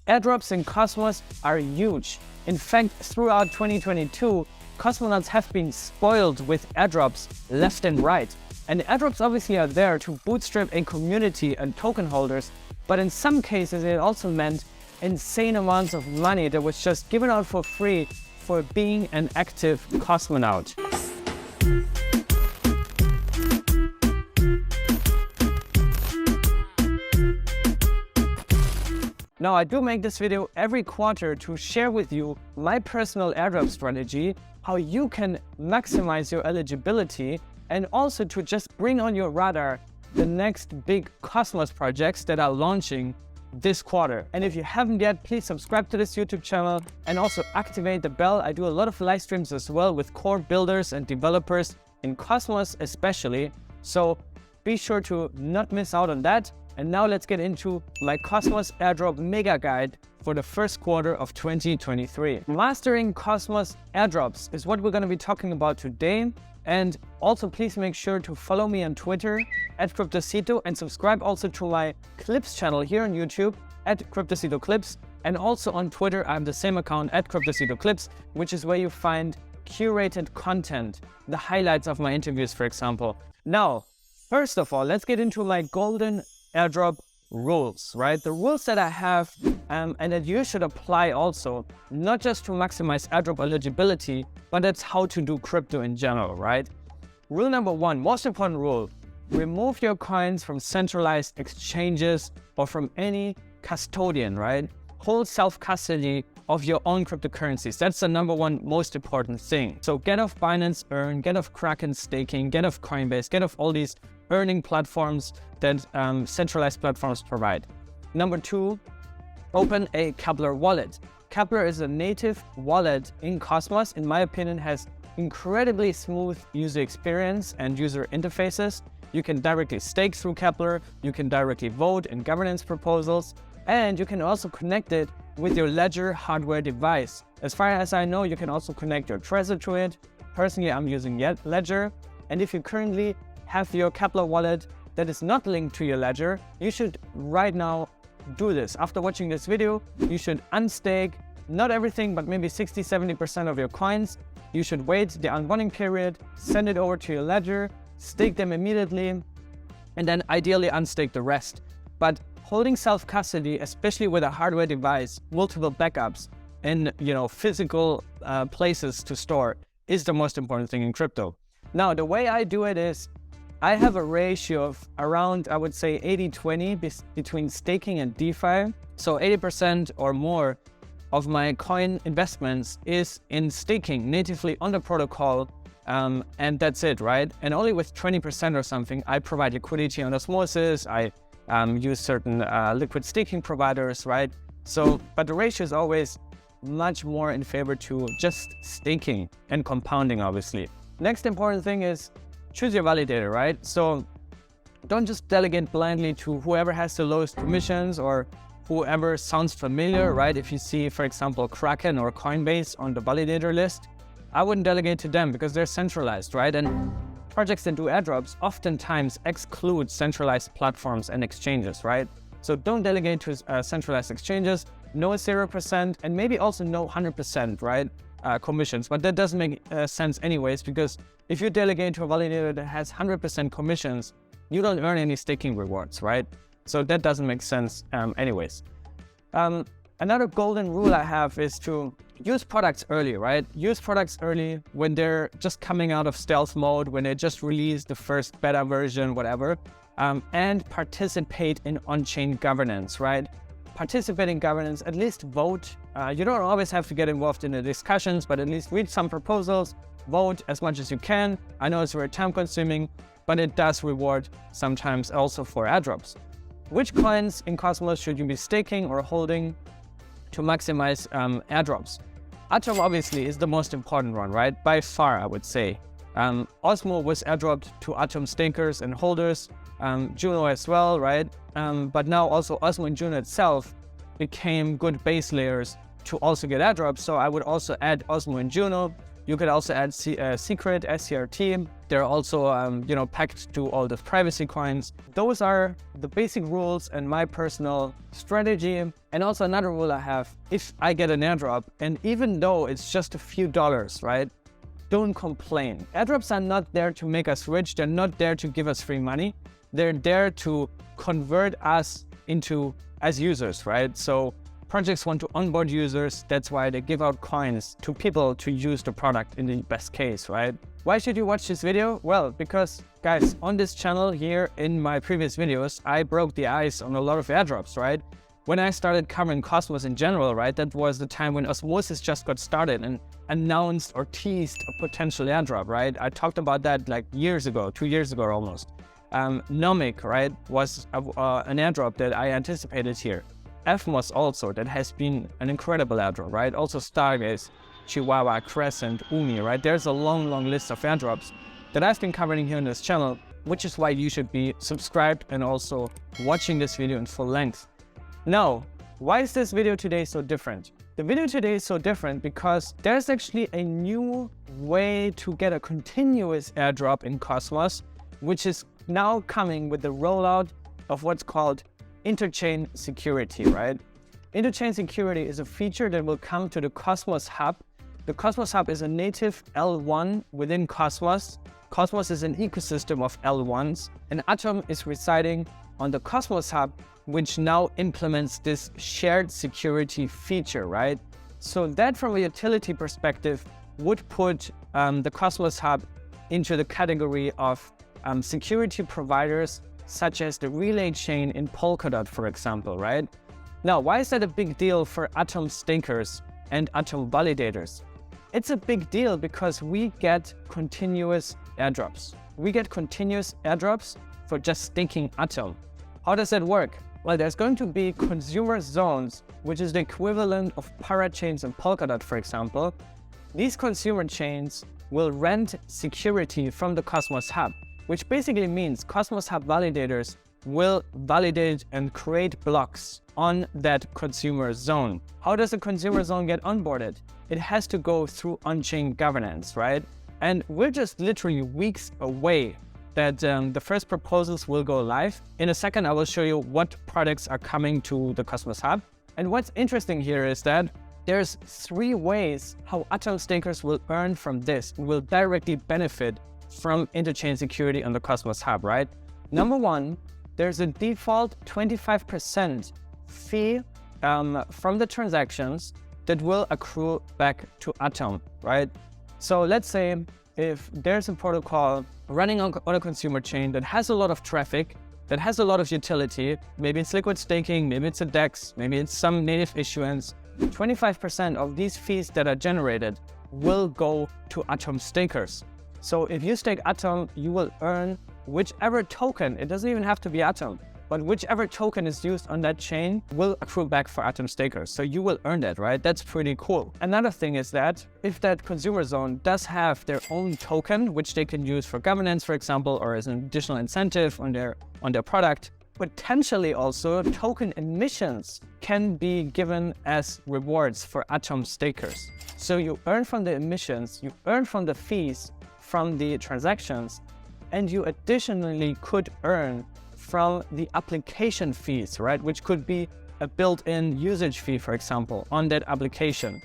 Airdrops in Cosmos are huge. In fact, throughout 2022, cosmonauts have been spoiled with airdrops left and right. And airdrops obviously are there to bootstrap a community and token holders, but in some cases it also meant insane amounts of money that was just given out for free for being an active cosmonaut. Now, I do make this video every quarter to share with you my personal airdrop strategy, how you can maximize your eligibility, and also to just bring on your radar the next big Cosmos projects that are launching this quarter. And if you haven't yet, please subscribe to this YouTube channel and also activate the bell. I do a lot of live streams as well with core builders and developers in Cosmos especially. So be sure to not miss out on that. And now let's get into my Cosmos Airdrop Mega Guide for the first quarter of 2023. Mastering Cosmos Airdrops is what we're going to be talking about today. And also please make sure to follow me on Twitter at Cryptocito and subscribe also to my Clips channel here on YouTube at Cryptocito Clips. And also on Twitter, I have the same account at Cryptocito Clips, which is where you find curated content, the highlights of my interviews, for example. Now, first of all, let's get into my golden airdrop rules, right? The rules that I have and that you should apply also, not just to maximize airdrop eligibility, but that's how to do crypto in general, right? Rule number one, most important rule, remove your coins from centralized exchanges or from any custodian, right? Hold self-custody of your own cryptocurrencies. That's the number one most important thing. So get off Binance Earn, get off Kraken staking, get off Coinbase, get off all these earning platforms that centralized platforms provide. Number two, open a Kepler wallet. Kepler is a native wallet in Cosmos. In my opinion, has incredibly smooth user experience and user interfaces. You can directly stake through Kepler, you can directly vote in governance proposals, and you can also connect it with your Ledger hardware device. As far as I know, you can also connect your Trezor to it. Personally, I'm using Ledger. And if you currently have your Kepler wallet that is not linked to your Ledger, you should right now do this. After watching this video, you should unstake, not everything, but maybe 60-70% of your coins. You should wait the unbonding period, send it over to your Ledger, stake them immediately, and then ideally unstake the rest. But holding self-custody, especially with a hardware device, multiple backups, and physical places to store, is the most important thing in crypto. Now, the way I do it is I have a ratio of around, I would say 80-20 between staking and DeFi. So 80% or more of my coin investments is in staking natively on the protocol. And that's it, right? And only with 20% or something, I provide liquidity on osmosis. I use certain liquid staking providers, right? So, but the ratio is always much more in favor to just staking and compounding, obviously. Next important thing is choose your validator, right? So don't just delegate blindly to whoever has the lowest commissions or whoever sounds familiar, right? If you see, for example, Kraken or Coinbase on the validator list, I wouldn't delegate to them because they're centralized, right? And projects that do airdrops oftentimes exclude centralized platforms and exchanges, right? So don't delegate to centralized exchanges, no 0%, and maybe also no 100%, right? Commissions, but that doesn't make sense anyways, because if you delegate to a validator that has 100% commissions, you don't earn any staking rewards, right? So that doesn't make sense anyways. Another golden rule I have is to use products early, right? Use products early when they're just coming out of stealth mode, when they just released the first beta version, whatever, and participate in on-chain governance, right? Participate in governance, at least vote. You don't always have to get involved in the discussions, but at least read some proposals, vote as much as you can. I know it's very time consuming, but it does reward sometimes also for airdrops. Which coins in Cosmos should you be staking or holding to maximize airdrops? Atom obviously is the most important one, right? By far, I would say. Osmo was airdropped to Atom stakers and holders, Juno as well, right? But now also Osmo and Juno itself became good base layers to also get airdrops. So I would also add Osmo and Juno You could also add secret, SCRT. They're also, packed to all the privacy coins. Those are the basic rules and my personal strategy. And also another rule I have, if I get an airdrop, and even though it's just a few dollars, right? Don't complain. Airdrops are not there to make us rich. They're not there to give us free money. They're there to convert us as users, right? So projects want to onboard users. That's why they give out coins to people to use the product in the best case, right? Why should you watch this video? Well, because guys, on this channel here in my previous videos, I broke the ice on a lot of airdrops, right? When I started covering Cosmos in general, right, that was the time when Osmosis just got started and announced or teased a potential airdrop, right? I talked about that like years ago, 2 years ago almost. Nomic, right, was an airdrop that I anticipated here. Evmos also, that has been an incredible airdrop, right? Also Stargaze, Chihuahua, Crescent, Umi, right? There's a long list of airdrops that I've been covering here on this channel, which is why you should be subscribed and also watching this video in full length. Now, why is this video today so different? The video today is so different because there's actually a new way to get a continuous airdrop in Cosmos, which is now coming with the rollout of what's called interchain security, right? Interchain security is a feature that will come to the Cosmos Hub. The Cosmos Hub is a native L1 within Cosmos. Cosmos is an ecosystem of L1s, and Atom is residing on the Cosmos Hub, which now implements this shared security feature, right? So that from a utility perspective would put the Cosmos Hub into the category of security providers such as the relay chain in Polkadot, for example, right? Now, why is that a big deal for Atom stakers and Atom validators? It's a big deal because we get continuous airdrops. We get continuous airdrops for just staking Atom. How does that work? Well, there's going to be consumer zones, which is the equivalent of parachains in Polkadot, for example. These consumer chains will rent security from the Cosmos Hub, which basically means Cosmos Hub validators will validate and create blocks on that consumer zone. How does a consumer zone get onboarded? It has to go through on-chain governance, right? And we're just literally weeks away that the first proposals will go live. In a second, I will show you what products are coming to the Cosmos Hub. And what's interesting here is that there's 3 ways how Atom stakers will earn from this, will directly benefit from interchain security on the Cosmos Hub, right? Number 1, there's a default 25% fee from the transactions that will accrue back to Atom, right? So let's say if there's a protocol running on a consumer chain that has a lot of traffic, that has a lot of utility, maybe it's liquid staking, maybe it's a DEX, maybe it's some native issuance, 25% of these fees that are generated will go to Atom stakers. So if you stake Atom, you will earn whichever token, it doesn't even have to be Atom, but whichever token is used on that chain will accrue back for Atom stakers. So you will earn that, right? That's pretty cool. Another thing is that if that consumer zone does have their own token, which they can use for governance, for example, or as an additional incentive on their product, potentially also token emissions can be given as rewards for Atom stakers. So you earn from the emissions, you earn from the fees from the transactions, and you additionally could earn from the application fees, right? Which could be a built-in usage fee, for example, on that application.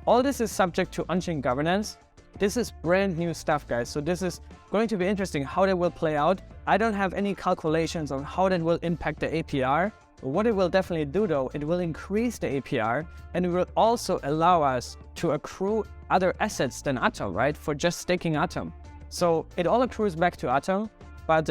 All this is subject to on-chain governance. This is brand new stuff, guys. So this is going to be interesting how that will play out. I don't have any calculations on how that will impact the APR. What it will definitely do though, it will increase the APR and it will also allow us to accrue other assets than Atom, right? For just staking Atom. So it all accrues back to Atom. But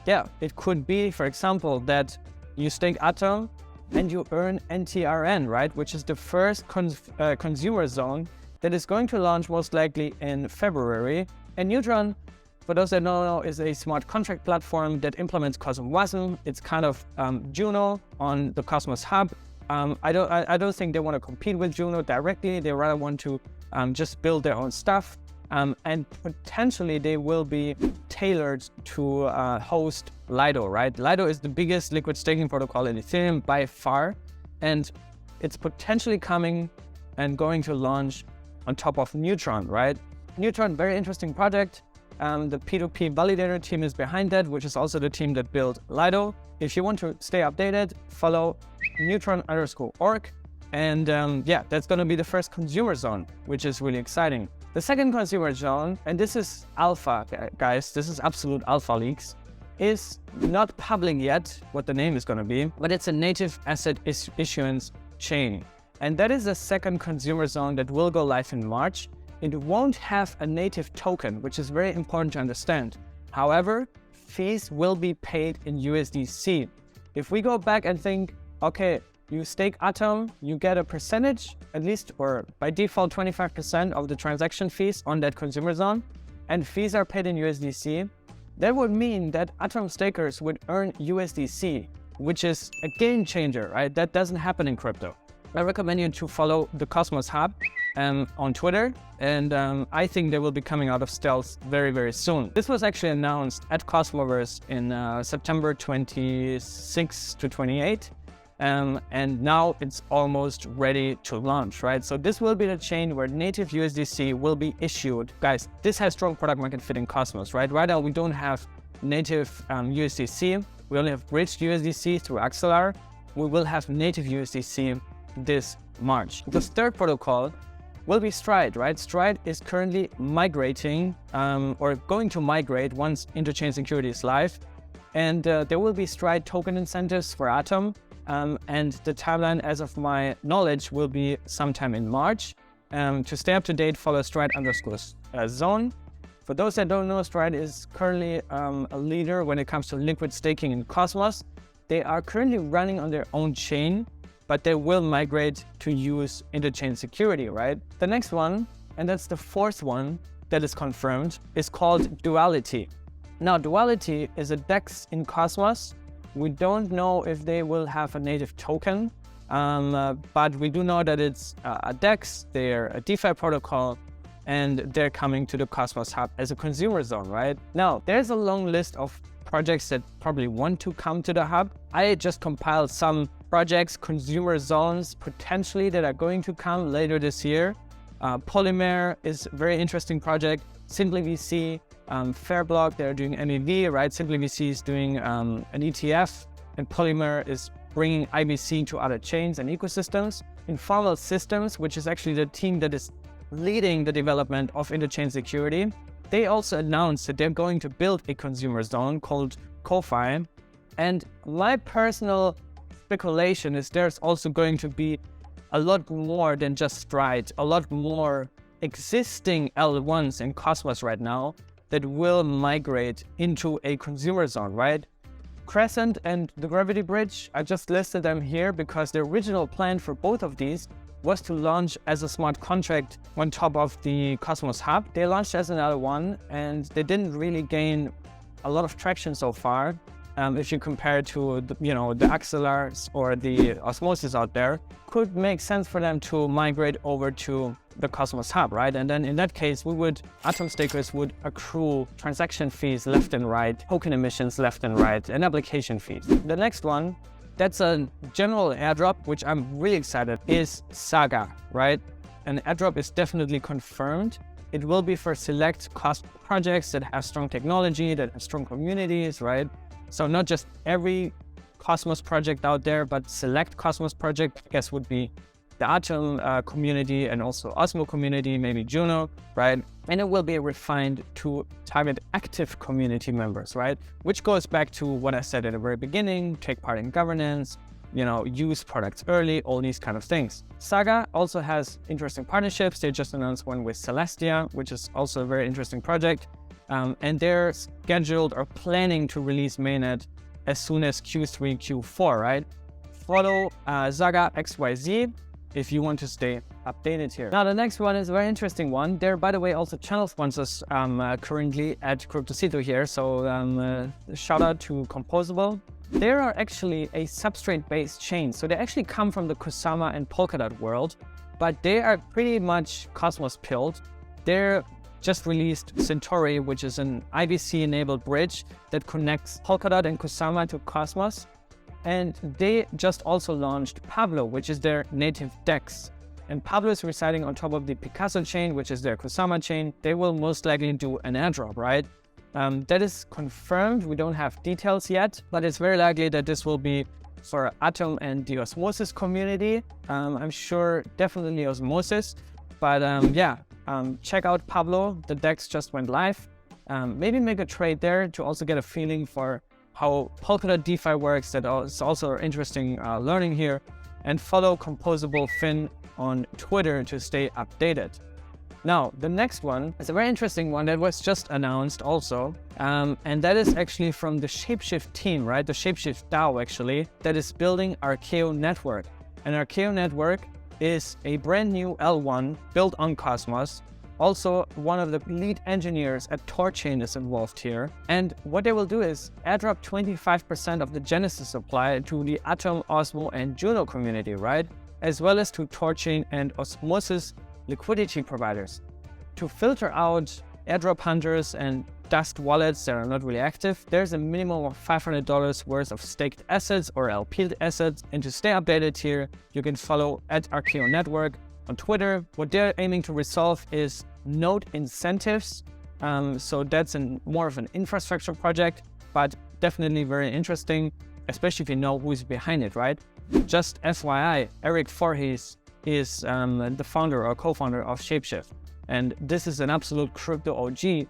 yeah, it could be, for example, that you stake Atom and you earn NTRN, right? Which is the first consumer zone that is going to launch most likely in February. And Neutron, for those that don't know, is a smart contract platform that implements Cosmos. It's kind of Juno on the Cosmos Hub. I don't think they want to compete with Juno directly. They rather want to just build their own stuff. And potentially they will be tailored to host Lido, right? Lido is the biggest liquid staking protocol in Ethereum by far, and it's potentially coming and going to launch on top of Neutron, right? Neutron, very interesting project. The P2P validator team is behind that, which is also the team that built Lido. If you want to stay updated, follow Neutron_org. And yeah, that's going to be the first consumer zone, which is really exciting. The second consumer zone, and this is alpha, guys, this is absolute alpha leaks, is not public yet what the name is going to be, but it's a native asset issuance chain. And that is the second consumer zone that will go live in March. It won't have a native token, which is very important to understand. However, fees will be paid in USDC. If we go back and think, okay, you stake Atom, you get a percentage, at least, or by default 25% of the transaction fees on that consumer zone, and fees are paid in USDC, that would mean that Atom stakers would earn USDC, which is a game changer, right? That doesn't happen in crypto. I recommend you to follow the Cosmos Hub on Twitter, and I think they will be coming out of stealth very, very soon. This was actually announced at Cosmoverse in September 26 to 28. And now it's almost ready to launch, right? So this will be the chain where native USDC will be issued. Guys, this has strong product market fit in Cosmos, right? Right now we don't have native USDC. We only have bridged USDC through Axelar. We will have native USDC this March. The third protocol will be Stride, right? Stride is currently migrating or going to migrate once interchain security is live. And there will be Stride token incentives for Atom. And the timeline, as of my knowledge, will be sometime in March. To stay up to date, follow Stride_zone. For those that don't know, Stride is currently a leader when it comes to liquid staking in Cosmos. They are currently running on their own chain, but they will migrate to use interchain security, right? The next one, and that's the fourth one that is confirmed, is called Duality. Now, Duality is a DEX in Cosmos. We don't know if they will have a native token, but we do know that it's a DEX, they're a DeFi protocol, and they're coming to the Cosmos Hub as a consumer zone, right? Now, there's a long list of projects that probably want to come to the hub. I just compiled some projects, consumer zones, potentially that are going to come later this year. Polymer is a very interesting project. Simply VC, Fairblock, they're doing MEV, right? Simply VC is doing an ETF, and Polymer is bringing IBC to other chains and ecosystems. Informal Systems, which is actually the team that is leading the development of interchain security, they also announced that they're going to build a consumer zone called Ko-Fi. And my personal speculation is there's also going to be a lot more than just Stride, a lot more existing L1s in Cosmos right now that will migrate into a consumer zone, right? Crescent and the Gravity Bridge, I just listed them here because the original plan for both of these was to launch as a smart contract on top of the Cosmos Hub. They launched as an L1 and they didn't really gain a lot of traction so far. If you compare it to the Axelars or the Osmosis out there, could make sense for them to migrate over to the Cosmos Hub, right? And then in that case, Atom stakers would accrue transaction fees left and right, token emissions left and right, and application fees. The next one, that's a general airdrop, which I'm really excited, is SAGA, right? An airdrop is definitely confirmed. It will be for select Cosmos projects that have strong technology, that have strong communities, right? So not just every Cosmos project out there, but select Cosmos project, I guess, would be the Atom community and also Osmo community, maybe Juno, right? And it will be refined to target active community members, right? Which goes back to what I said at the very beginning, take part in governance, use products early, all these kind of things. SAGA also has interesting partnerships. They just announced one with Celestia, which is also a very interesting project. And they're scheduled or planning to release mainnet as soon as Q3, Q4, right? Follow SAGA XYZ if you want to stay updated here. Now, the next one is a very interesting one. They're, by the way, also channel sponsors currently at Cryptocito here. So shout out to Composable. They are actually a substrate-based chain. So they actually come from the Kusama and Polkadot world, but they are pretty much Cosmos pilled. They're just released Centauri, which is an IBC-enabled bridge that connects Polkadot and Kusama to Cosmos. And they just also launched Pablo, which is their native DEX. and Pablo is residing on top of the Picasso chain, which is their Kusama chain, they will most likely do an airdrop, right? That is confirmed. We don't have details yet, but it's very likely that this will be for Atom and the Osmosis community. I'm sure definitely Osmosis, but check out Pablo. The DEX just went live. Maybe make a trade there to also get a feeling for how Polkadot DeFi works. That is also interesting learning here. And follow Composable Fin on Twitter to stay updated. Now, the next one is a very interesting one that was just announced also. And that is actually from the Shapeshift team, right? The Shapeshift DAO actually, that is building Arkeo Network. And Arkeo Network is a brand new L1 built on Cosmos. Also, one of the lead engineers at Torchain is involved here. And what they will do is airdrop 25% of the Genesis supply to the Atom, Osmo, and Juno community, right? As well as to Torchain and Osmosis liquidity providers. To filter out airdrop hunters and dust wallets that are not really active, there's a minimum of $500 worth of staked assets or LP'd assets. And to stay updated here, you can follow at Arkeo Network on Twitter. What they're aiming to resolve is node incentives. So that's more of an infrastructure project, but definitely very interesting, especially if you know who's behind it, right? Just FYI, Eric Voorhees is the founder or co-founder of Shapeshift. And this is an absolute crypto OG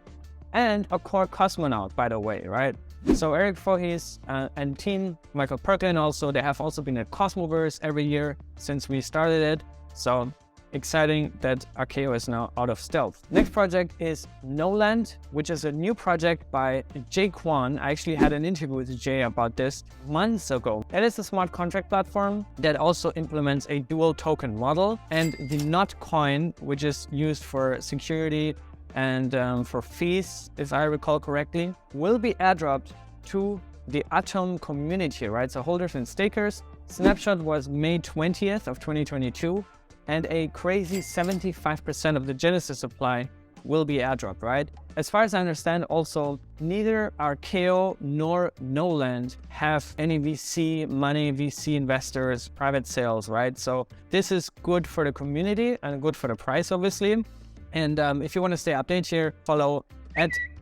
and a core cosmonaut, by the way, right? So Eric Voorhees and team, Michael Perklin also, they have also been at Cosmoverse every year since we started it. So exciting that Arkeo is now out of stealth. Next project is Gnoland, which is a new project by Jay Kwan. I actually had an interview with Jay about this months ago. It is a smart contract platform that also implements a dual token model, and the GNOT coin, which is used for security and for fees, if I recall correctly, will be airdropped to the Atom community, right? So holders and stakers. Snapshot was May 20th of 2022. And a crazy 75% of the Genesis supply will be airdropped, right? As far as I understand, also, neither Arkeo nor Gnoland have any VC money, VC investors, private sales, right? So this is good for the community and good for the price, obviously. And if you want to stay updated here, follow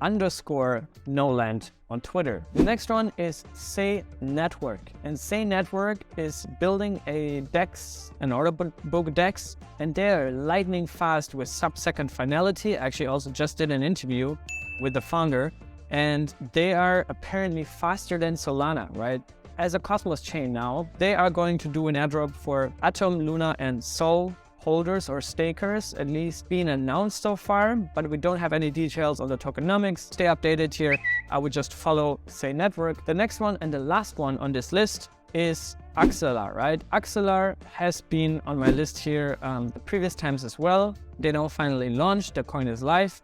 @_Gnoland on Twitter. The next one is Sei Network. And Sei Network is building a DEX, an order book DEX, and they're lightning fast with sub-second finality. I actually also just did an interview with the founder, and they are apparently faster than Solana, right? As a Cosmos chain now, they are going to do an airdrop for Atom, Luna, and Sol holders or stakers, at least being announced so far, but we don't have any details on the tokenomics. Stay updated here. I would just follow Sei Network. The next one and the last one on this list is Axelar, right? Axelar has been on my list here the previous times as well. They now finally launched. The coin is live.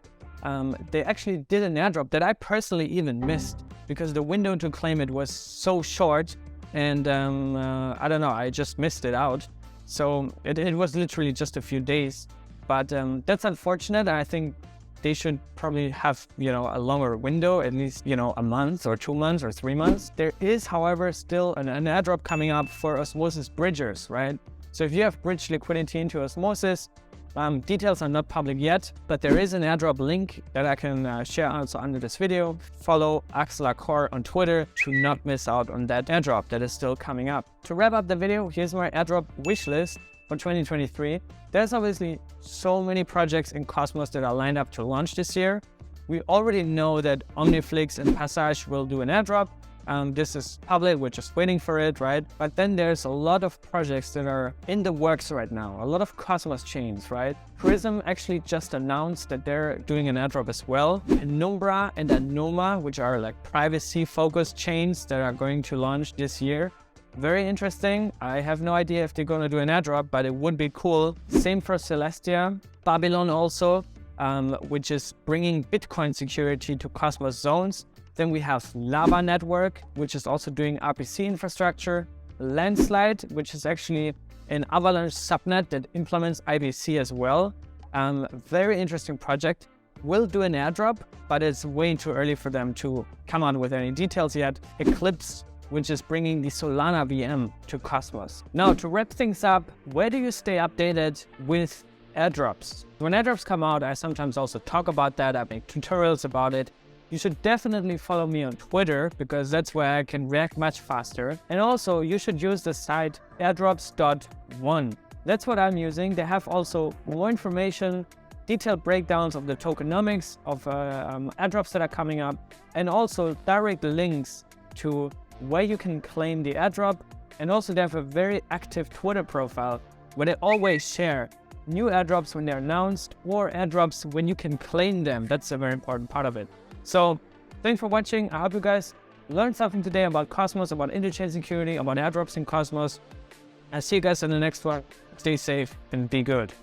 They actually did an airdrop that I personally even missed because the window to claim it was so short, and I don't know, I just missed it out. So it was literally just a few days, but that's unfortunate. I think they should probably have, a longer window, at least, a month or 2 months or 3 months. There is, however, still an airdrop coming up for Osmosis bridgers, right? So if you have bridge liquidity into Osmosis, details are not public yet, but there is an airdrop link that I can share also under this video. Follow Axelar Core on Twitter to not miss out on that airdrop that is still coming up. To wrap up the video, here's my airdrop wish list for 2023. There's obviously so many projects in Cosmos that are lined up to launch this year. We already know that Omniflix and Passage will do an airdrop. This is public, we're just waiting for it, right? But then there's a lot of projects that are in the works right now, a lot of Cosmos chains, right? Prism actually just announced that they're doing an airdrop as well. Penumbra and Anoma, which are like privacy-focused chains that are going to launch this year. Very interesting. I have no idea if they're going to do an airdrop, but it would be cool. Same for Celestia. Babylon also, which is bringing Bitcoin security to Cosmos zones. Then we have Lava Network, which is also doing RPC infrastructure. Landslide, which is actually an Avalanche subnet that implements IBC as well. Very interesting project. Will do an airdrop, but it's way too early for them to come out with any details yet. Eclipse which is bringing the Solana VM to Cosmos. Now, to wrap things up, where do you stay updated with airdrops? When airdrops come out, I sometimes also talk about that. I make tutorials about it. You should definitely follow me on Twitter because that's where I can react much faster. And also, you should use the site Airdrops.One. That's what I'm using. They have also more information, detailed breakdowns of the tokenomics of airdrops that are coming up, and also direct links to where you can claim the airdrop. And also they have a very active Twitter profile where they always share new airdrops when they're announced or airdrops when you can claim them. That's a very important part of it. So thanks for watching. I hope you guys learned something today about Cosmos, about interchain security, about airdrops in Cosmos. I'll see you guys in the next one. Stay safe and be good.